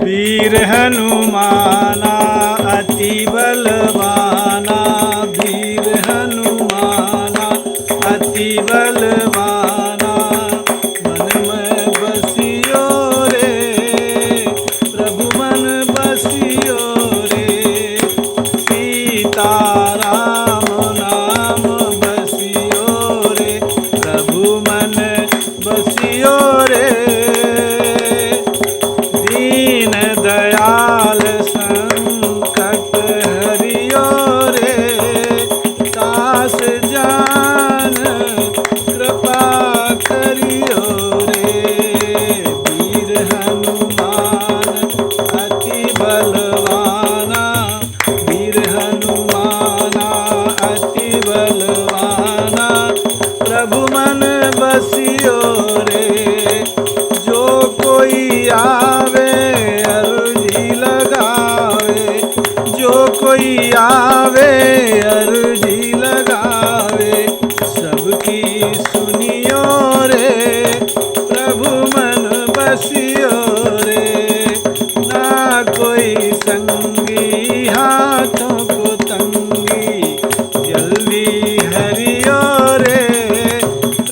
वीर हनुमाना अति बलवाना, वीर हनुमाना अति बलवाना। मन में बसियो रे प्रभु मन बसियो रे, सीताराम नाम बसियो रे प्रभु मन बसियो रे। दीन दयाल संकट हरियो रे, दास जान कृपा करियो रे। वीर हनुमान अति बलवाना, वीर हनुमाना अति बलवाना। प्रभु मन बसियो रे, जो कोई आवे अर्जी लगावे, जो कोई आवे अर्जी लगावे। सबकी सुनियो रे प्रभु मन बसियो रे, ना कोई संगी हाथों को तंगी। जल्दी हरियो रे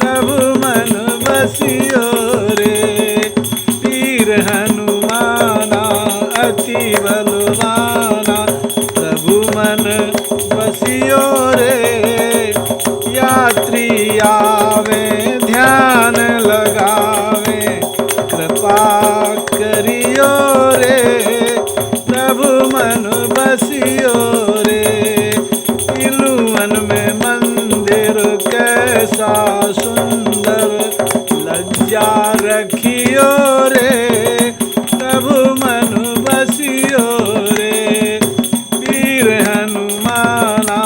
प्रभु मन बसियो रे। वीर हनुमाना अति बलवाना, प्रभु मन बसियो रे। यात्री आवे ध्यान लगावे, कृपा करियो रे प्रभु मन बसियो रे। इलुवन में मंदिर कैसा सुंदर, लज्जा रखियो रे प्रभु मन बसियो रे। वीर हनुमाना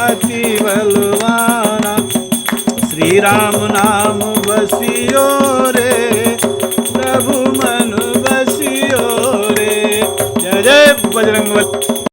अति बलवाना, श्री राम नाम बसियो रे प्रभु मन बसियो रे। जय जय बजरंगबली।